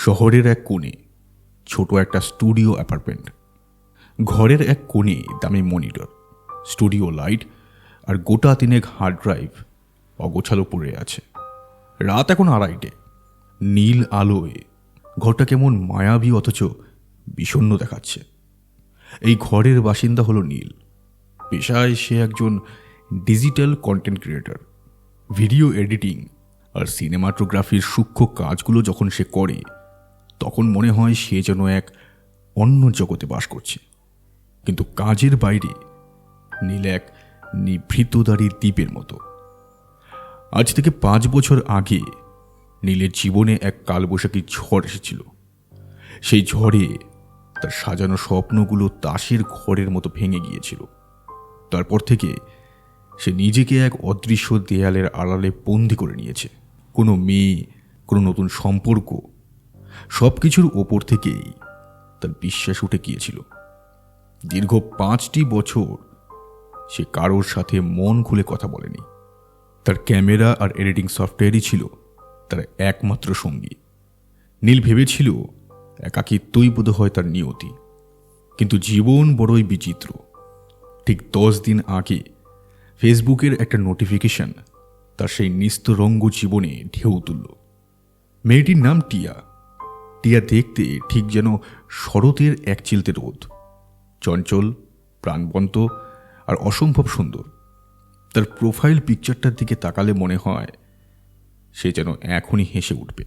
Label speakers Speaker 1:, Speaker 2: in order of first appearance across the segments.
Speaker 1: শহরের এক কোণে ছোট একটা স্টুডিও অ্যাপার্টমেন্ট। ঘরের এক কোণে দামি মনিটর, স্টুডিও লাইট আর গোটা তিনেক হার্ড ড্রাইভ অগোছালো পড়ে আছে। রাত এখন 2:30। নীল আলোয় ঘরটা কেমন মায়াবী অথচ বিষণ্ণ দেখাচ্ছে। এই ঘরের বাসিন্দা হলো নীল। পেশায় সে একজন digital content creator. Video editing আর সিনেমাটোগ্রাফির সূক্ষ্ম কাজগুলো যখন সে করে তখন মনে হয় সে যেন এক অন্য জগতে বাস করছে। কিন্তু কাজের বাইরে নীল এক নিভৃতদারী দ্বীপের মতো। আজ থেকে 5 বছর আগে নীলের জীবনে এক কালবৈশাখী ঝড় এসেছিল। সেই ঝড়ে তার সাজানো স্বপ্নগুলো তাসের ঘরের মতো ভেঙে গিয়েছিল। তারপর থেকে সে নিজেকে এক অদৃশ্য দেয়ালের আড়ালে বন্দি করে নিয়েছে। কোনো মেয়ে, কোনো নতুন সম্পর্ক, সব কিছুর ওপর থেকেই তার বিশ্বাস উঠে গিয়েছিল। দীর্ঘ 5টি বছর সে কারোর সাথে মন খুলে কথা বলেনি। তার ক্যামেরা আর এডিটিং সফটওয়্যারই ছিল তার একমাত্র সঙ্গী। নীল ভেবেছিল একাকিত্বই বোধ হয় তার নিয়তি। কিন্তু জীবন বড়ই বিচিত্র। ঠিক 10 দিন আগে ফেসবুকের একটা নোটিফিকেশন তার সেই নিস্তরঙ্গ জীবনে ঢেউ তুলল। মেয়েটির নাম টিয়া। টিয়া দেখতে ঠিক যেন শরতের এক চিলতে রোদ, চঞ্চল, প্রাণবন্ত আর অসম্ভব সুন্দর। তার প্রোফাইল পিকচারটার দিকে তাকালে মনে হয় সে যেন এখনই হেসে উঠবে।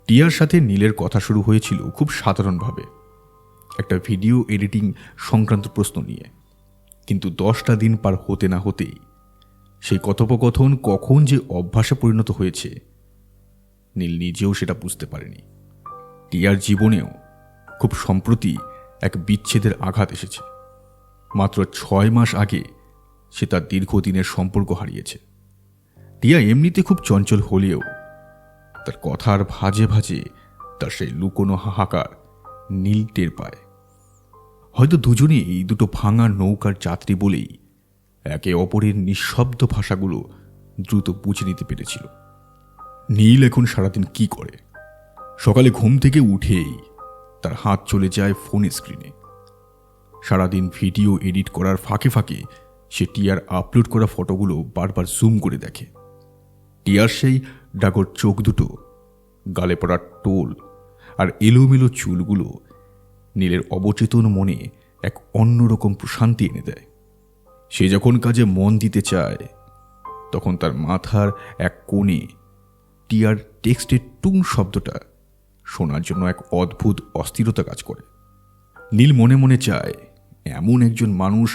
Speaker 1: টিয়ার সাথে নীলের কথা শুরু হয়েছিল খুব সাধারণভাবে, একটা ভিডিও এডিটিং সংক্রান্ত প্রশ্ন নিয়ে। কিন্তু 10টা দিন পার হতে না হতেই সেই কথোপকথন কখন যে অভ্যাসে পরিণত হয়েছে নীল নিজেও সেটা বুঝতে পারেনি। টিয়ার জীবনেও খুব সম্প্রতি এক বিচ্ছেদের আঘাত এসেছে। মাত্র 6 মাস আগে সে তার দীর্ঘদিনের সম্পর্ক হারিয়েছে। টিয়া এমনিতে খুব চঞ্চল হলেও তার কথার ভাজে ভাজে তার সেই লুকোনো হাহাকার নীল টের পায়। হয়তো দুজনেই এই দুটো ভাঙা নৌকার যাত্রী বলেই একে অপরের নিঃশব্দ ভাষাগুলো দ্রুত বুঝে নিতে পেরেছিল। নীল এখন সারাদিন কি করে? সকালে ঘুম থেকে উঠেই তার হাত চলে যায় ফোনের স্ক্রিনে। সারাদিন ভিডিও এডিট করার ফাঁকে ফাঁকে সে টিয়ার আপলোড করা ফটোগুলো বারবার জুম করে দেখে। টিয়ার সেই ডাগর চোখ দুটো, গালে পড়া টোল আর এলোমেলো চুলগুলো নীলের অবচেতন মনে এক অন্যরকম প্রশান্তি এনে দেয়। সে যখন কাজে মন দিতে চায় তখন তার মাথার এক কোণে টিয়ার টেক্সটের টুং শব্দটা শোনার জন্য এক অদ্ভুত অস্থিরতা কাজ করে। নীল মনে মনে চায় এমন একজন মানুষ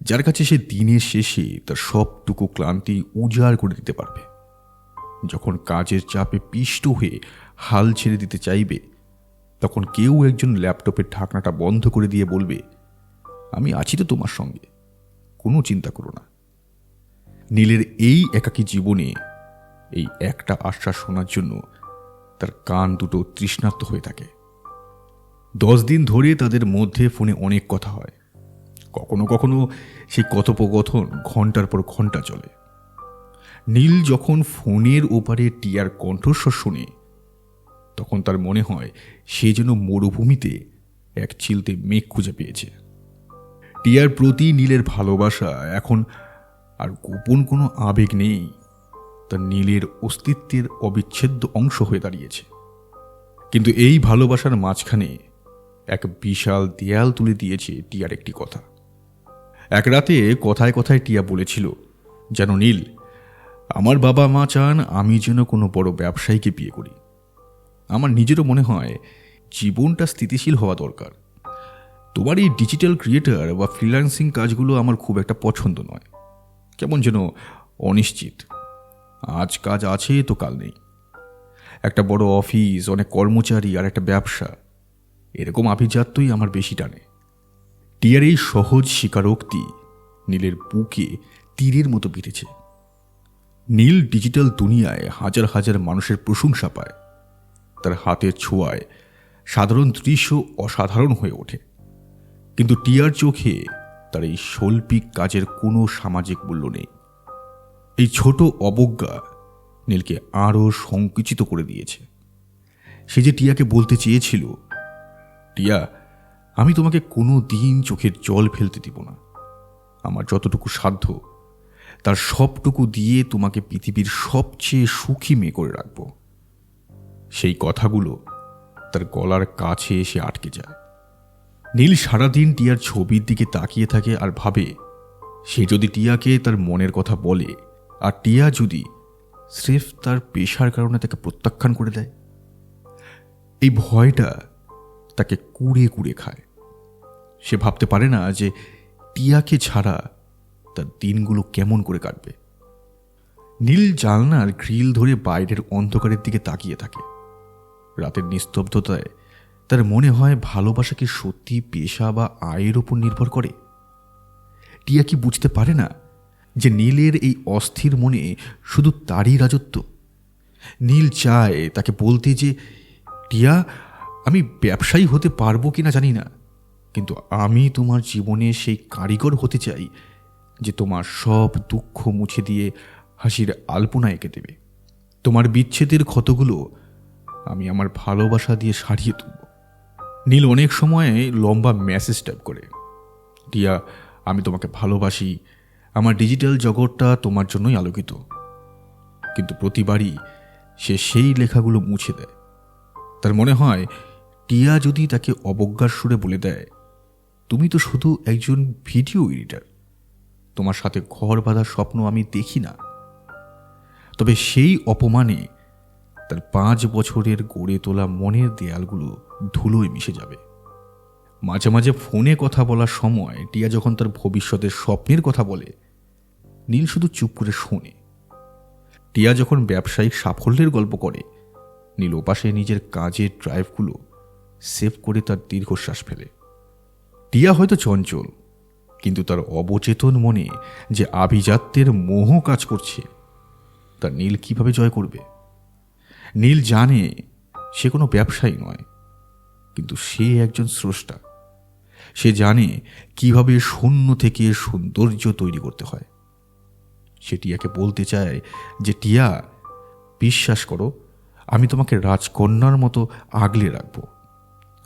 Speaker 1: যার কাছে সে দিনের শেষে তার সবটুকু ক্লান্তি উজাড় করে দিতে পারবে। যখন কাজের চাপে পিষ্ট হয়ে হাল ছেড়ে দিতে চাইবে তখন কেউ একজন ল্যাপটপের ঢাকনাটা বন্ধ করে দিয়ে বলবে, আমি আছি তো তোমার সঙ্গে, কোনো চিন্তা করো না। নীলের এই একাকী জীবনে এই একটা আশ্বাস শোনার জন্য তার কান দুটো তৃষ্ণার্ত হয়ে থাকে। 10 দিন ধরে তাদের মধ্যে ফোনে অনেক কথা হয়। কখনো কখনো সেই কথোপকথন ঘন্টার পর ঘন্টা চলে। নীল যখন ফোনের ওপারে টিয়ার কণ্ঠস্বর শুনে তখন তার মনে হয় সে যেন মরুভূমিতে এক চিলতে মেঘ খুঁজে পেয়েছে। টিয়ার প্রতি নীলের ভালোবাসা এখন আর গোপন কোনো আবেগ নেই, তার নীলের অস্তিত্বের অবিচ্ছেদ্য অংশ হয়ে দাঁড়িয়েছে। কিন্তু এই ভালোবাসার মাঝখানে এক বিশাল দেয়াল তুলে দিয়েছে টিয়ার একটি কথা। এক রাতে কথায় কথায় টিয়া বলেছিল, যেন নীল, আমার বাবা মা চান আমি যেন কোনো বড় ব্যবসায়ীকে বিয়ে করি। আমার নিজেরও মনে হয় জীবনটা স্থিতিশীল হওয়া দরকার। তোমার এই ডিজিটাল ক্রিয়েটর বা ফ্রিল্যান্সিং কাজগুলো আমার খুব একটা পছন্দ নয়। কেমন যেন অনিশ্চিত, আজ কাজ আছে তো কাল নেই। একটা বড় অফিস, অনেক কর্মচারী আর একটা ব্যবসা, এরকম আভিজাত্যই আমার বেশি টানে। টিয়ার এই সহজ স্বীকারোক্তি নীলের বুকে তীরের মতো বিঁধেছে। নীল ডিজিটাল দুনিয়ায় হাজার হাজার মানুষের প্রশংসা পায়। তার হাতের ছোঁয়ায় সাধারণ দৃশ্য অসাধারণ হয়ে ওঠে। কিন্তু টিয়ার চোখে তার এই শৈল্পিক কাজের কোনো সামাজিক মূল্য নেই। এই ছোট অবজ্ঞা নীলকে আরও সংকুচিত করে দিয়েছে। সে যে টিয়াকে বলতে চেয়েছিল, টিয়া, আমি তোমাকে কোনো দিন চোখের জল ফেলতে দিব না। আমার যতটুকু সাধ্য তার সবটুকু দিয়ে তোমাকে পৃথিবীর সবচেয়ে সুখী মেয়ে করে রাখব। সেই কথাগুলো তার গলার কাছে এসে আটকে যায়। নীল সারাদিন টিয়ার ছবির দিকে তাকিয়ে থাকে আর ভাবে, সে যদি টিয়াকে তার মনের কথা বলে আর টিয়া যদি স্রেফ তার পেশার কারণে তাকে প্রত্যাখ্যান করে দেয়। এই ভয়টা তাকে কুড়ে কুড়ে খায়। সে ভাবতে পারে না যে টিয়াকে ছাড়া তার দিনগুলো কেমন করে কাটবে। নীল জানলার গ্রিল ধরে বাইরের অন্ধকারের দিকে তাকিয়ে থাকে। রাতের নিস্তব্ধতায় তার মনে হয়, ভালোবাসা কি সত্যি পেশা বা আয়ের উপর নির্ভর করে? টিয়া কি বুঝতে পারে না যে নীলের এই অস্থির মনে শুধু তারই রাজত্ব? নীল চায় তাকে বলতে যে, টিয়া, আমি ব্যবসায়ী হতে পারবো কিনা জানি না, কিন্তু আমি তোমার জীবনে সেই কারিগর হতে চাই যে তোমার সব দুঃখ মুছে দিয়ে হাসির আলপনা এঁকে দেবে। তোমার বিচ্ছেদের ক্ষতগুলো আমি আমার ভালোবাসা দিয়ে সারিয়ে তুলব। নীল অনেক সময় লম্বা মেসেজ টাইপ করে, টিয়া, আমি তোমাকে ভালোবাসি, আমার ডিজিটাল জগৎটা তোমার জন্যই আলোকিত। কিন্তু প্রতিবারই সে সেই লেখাগুলো মুছে দেয়। তার মনে হয়, টিয়া যদি তাকে অবজ্ঞার সুরে বলে দেয়, তুমি তো শুধু একজন ভিডিও এডিটর, তোমার সাথে ঘর বাঁধার স্বপ্ন আমি দেখি না। তবে সেই অপমানে তার 5 বছরের গড়ে তোলা মনের দেয়ালগুলো ধুলোয় মিশে যাবে। মাঝে মাঝে ফোনে কথা বলার সময় টিয়া যখন তার ভবিষ্যতের স্বপ্নের কথা বলে, নীল শুধু চুপ করে শোনে। টিয়া যখন ব্যবসায়িক সাফল্যের গল্প করে, নীল ওপাশে নিজের কাজের ড্রাইভগুলো সেভ করে তার দীর্ঘশ্বাস ফেলে। টিয়া হয়তো চঞ্চল, কিন্তু তার অবচেতন মনে যে আভিজাত্যের মোহ কাজ করছে, তা নীল কিভাবে জয় করবে? নীল জানে সে কোনো ব্যবসায়ী নয়, কিন্তু সে একজন স্রষ্টা। সে জানে কিভাবে শূন্য থেকে সৌন্দর্য তৈরি করতে হয়। সে টিয়াকে বলতে চায় যে, টিয়া, বিশ্বাস করো, আমি তোমাকে রাজকন্যার মতো আগলে রাখব।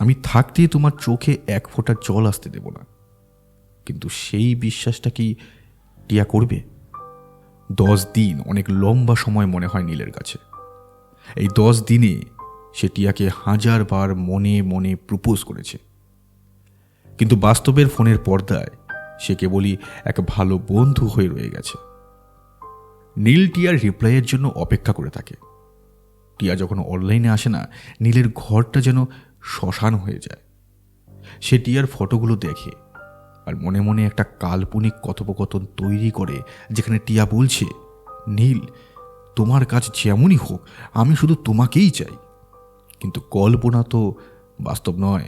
Speaker 1: আমি থাকতে তোমার চোখে এক ফোঁটা জল আসতে দেব না। কিন্তু সেই বিশ্বাসটা কি টিয়া করবে? 10 দিন অনেক লম্বা সময় মনে হয় নীলের কাছে। এই 10 দিনে সে টিয়াকে 1000 বার মনে মনে প্রপোজ করেছে, কিন্তু বাস্তবের ফোনের পর্দায় সে কেবলই এক ভালো বন্ধু হয়ে রয়ে গেছে। নীল টিয়ার রিপ্লাইয়ের জন্য অপেক্ষা করে থাকে। টিয়া যখন অনলাইনে আসে না, নীলের ঘরটা যেন শ্মশান হয়ে যায়। সে টিয়ার ফটোগুলো দেখে আর মনে মনে একটা কাল্পনিক কথোপকথন তৈরি করে, যেখানে টিয়া বলছে, নীল, তোমার কাজ যেমনই হোক, আমি শুধু তোমাকেই চাই। কিন্তু কল্পনা তো বাস্তব নয়।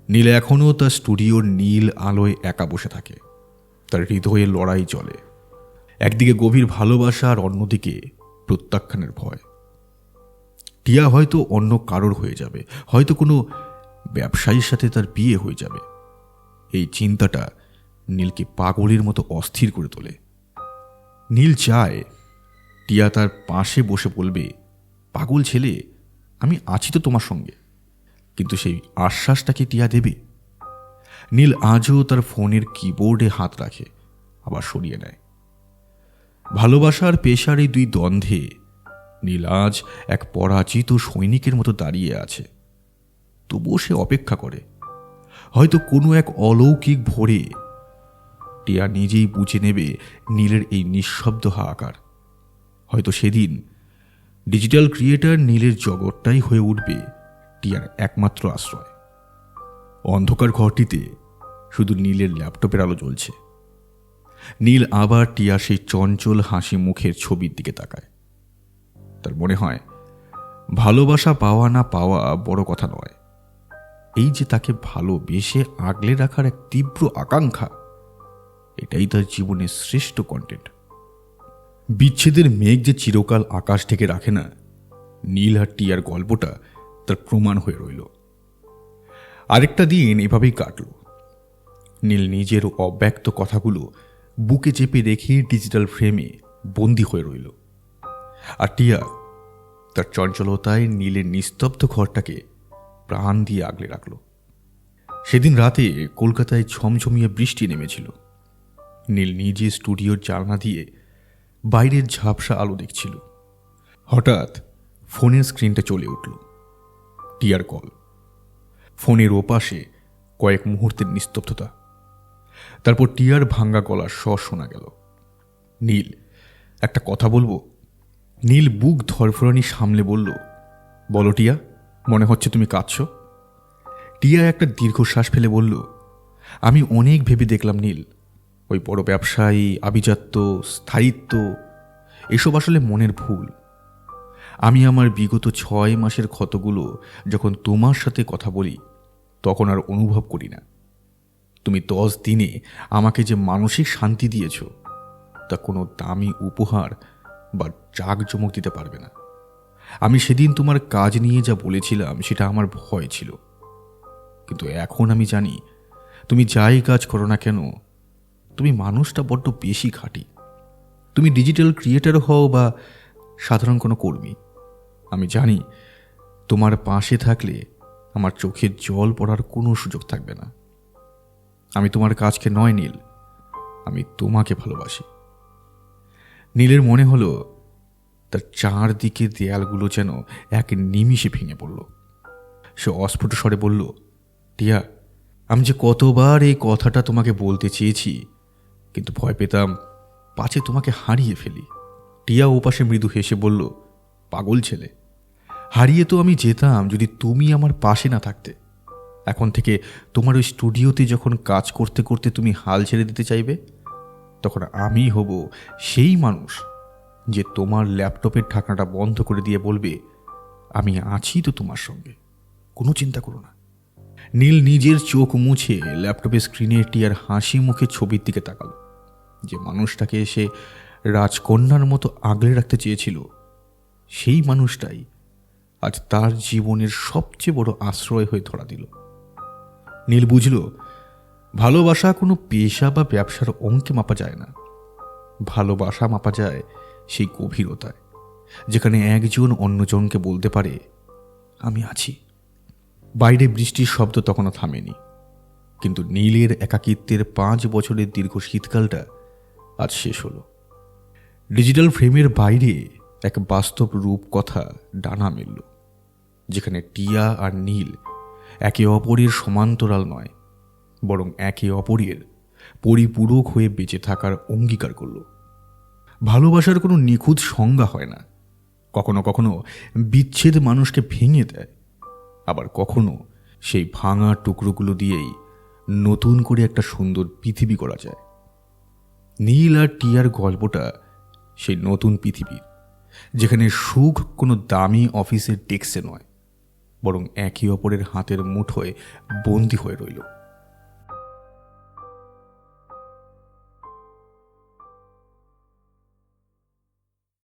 Speaker 1: নীল এখনও তার স্টুডিওর নীল আলোয় একা বসে থাকে। তার হৃদয়ে লড়াই চলে, একদিকে গভীর ভালোবাসা আর অন্যদিকে প্রত্যাখ্যানের ভয়। টিয়া হয়তো অন্য কারোর হয়ে যাবে, হয়তো কোনো ব্যবসায়ীর সাথে তার বিয়ে হয়ে যাবে। এই চিন্তাটা নীলকে পাগলের মতো অস্থির করে তোলে। নীল চায় টিয়া তার পাশে বসে বলবে, পাগল ছেলে, আমি আছি তো তোমার সঙ্গে। কিন্তু সেই আশ্বাসটাকে টিয়া দেবে? নীল আজও তার ফোনের কিবোর্ডে হাত রাখে, আবার সরিয়ে নেয়। ভালোবাসার পেশার এই দুই দ্বন্দ্বে নীল আজ এক পরাজিত সৈনিকের মতো দাঁড়িয়ে আছে। তবুও সে অপেক্ষা করে, হয়তো কোনো এক অলৌকিক ভোরে টিয়া নিজেই বুঝে নেবে নীলের এই নিঃশব্দ হাহাকার। হয়তো সেদিন ডিজিটাল ক্রিয়েটর নীলের জগৎটাই হয়ে উঠবে টিয়ার একমাত্র আশ্রয়। অন্ধকার ঘরটিতে শুধু নীলের ল্যাপটপের আলো জ্বলছে। নীল আবার টিয়া সেই চঞ্চল হাসি মুখের ছবির দিকে তাকায়। তার মনে হয়, ভালোবাসা পাওয়া না পাওয়া বড় কথা নয়, এই যে তাকে ভালোবেসে আগলে রাখার এক তীব্র আকাঙ্ক্ষা, এটাই তার জীবনের শ্রেষ্ঠ কন্টেন্ট। বিচ্ছেদের মেঘ যে চিরকাল আকাশ থেকে রাখে না, নীল আর টিয়ার গল্পটা তার প্রমাণ হয়ে রইল। আরেকটা দিন এভাবেই কাটল। নীল নিজের অব্যক্ত কথাগুলো বুকে চেপে রেখে ডিজিটাল ফ্রেমে বন্দী হয়ে রইল। আর টিয়া তার চঞ্চলতায় নীলের নিস্তব্ধ ঘরটাকে প্রাণ দিয়ে আগলে রাখল। সেদিন রাতে কলকাতায় ঝমঝমিয়ে বৃষ্টি নেমেছিল। নীল নিজে স্টুডিওর জানলা দিয়ে বাইরের ঝাপসা আলো দেখছিল। হঠাৎ ফোনের স্ক্রিনটা চলে উঠল। টিয়ার কল। ফোনের ওপাশে কয়েক মুহূর্তের নিস্তব্ধতা, তারপর টিয়ার ভাঙ্গা গলার স্বর শোনা গেল। নীল, একটা কথা বলবো। নীল বুক ধরফরানি সামলে বলল, বলো টিয়া, মনে হচ্ছে তুমি কাঁদছ। টিয়া একটা দীর্ঘশ্বাস ফেলে বলল, আমি অনেক ভেবে দেখলাম নীল, ওই বড় ব্যবসায়ী, আভিজাত্য, স্থায়িত্ব এসব আসলে মনের ভুল। আমি আমার বিগত 6 মাসের ক্ষতগুলো যখন তোমার সাথে কথা বলি তখন আর অনুভব করি না। তুমি 10 দিনে আমাকে যে মানসিক শান্তি দিয়েছ তা কোনো দামি উপহার বা জাঁকজমক দিতে পারবে না। আমি সেদিন তোমার কাজ নিয়ে যা বলেছিলাম সেটা আমার ভয় ছিল, কিন্তু এখন আমি জানি তুমি যাই কাজ করো না কেন তুমি মানুষটা বড্ড বেশি খাঁটি। তুমি ডিজিটাল ক্রিয়েটর হও বা সাধারণ কোনো কর্মী, আমি জানি তোমার পাশে থাকলে আমার চোখে জল পড়ার কোনো সুযোগ থাকবে না। আমি তোমার কাজকে নয় নীল, আমি তোমাকে ভালোবাসি। নীলের মনে হলো তার চারদিকে দেয়ালগুলো যেন এক নিমিষে ভেঙে পড়ল। সে অস্ফুট স্বরে বলল, টিয়া, আমি যে কতবার এই কথাটা তোমাকে বলতে চেয়েছি, কিন্তু ভয় পেতাম পাছে তোমাকে হারিয়ে ফেলি। টিয়া ওপাশে মৃদু হেসে বলল, পাগল ছেলে, হারিয়ে তো আমি যেতাম যদি তুমি আমার পাশে না থাকতে। এখন থেকে তোমার ওই স্টুডিওতে যখন কাজ করতে করতে তুমি হাল ছেড়ে দিতে চাইবে, তখন আমি হব সেই মানুষ যে তোমার ল্যাপটপের ঢাকনাটা বন্ধ করে দিয়ে বলবে, আমি আছি তো তোমার সঙ্গে, কোনো চিন্তা করো না। নীল নিজের চোখ মুছে ল্যাপটপের স্ক্রিনে টিয়ার হাসি মুখে ছবির দিকে তাকাল। যে মানুষটাকে সে রাজকন্যার মতো আগলে রাখতে চেয়েছিল, সেই মানুষটাই আজ তার জীবনের সবচেয়ে বড় আশ্রয় হয়ে ধরা দিল। নীল বুঝল, ভালোবাসা কোনো পেশা বা ব্যবসার অঙ্কে মাপা যায় না। ভালোবাসা মাপা যায় সেই গভীরতায়, যেখানে একজন অন্যজনকে বলতে পারে, আমি আছি। বাইরে বৃষ্টির শব্দ তখনও থামেনি, কিন্তু নীলের একাকিত্বের 5 বছরের দীর্ঘ শীতকালটা আজ শেষ হলো। ডিজিটাল ফ্রেমের বাইরে এক বাস্তব রূপকথা ডানা মেলল, যেখানে টিয়া আর নীল একে অপরের সমান্তরাল নয়, বরং একে অপরের পরিপূরক হয়ে বেঁচে থাকার অঙ্গীকার করল। ভালোবাসার কোনো নিখুঁত সংজ্ঞা হয় না। কখনো কখনো বিচ্ছেদ মানুষকে ভেঙে দেয়, আবার কখনো সেই ভাঙা টুকরোগুলো দিয়েই নতুন করে একটা সুন্দর পৃথিবী করা যায়। নীল আর টিয়ার গল্পটা সেই নতুন পৃথিবীর, যেখানে সুখ কোনো দামি অফিসের ডেস্কে নয়, বরং একে অপরের হাতের মুঠোয় বন্দী হয়ে রইল।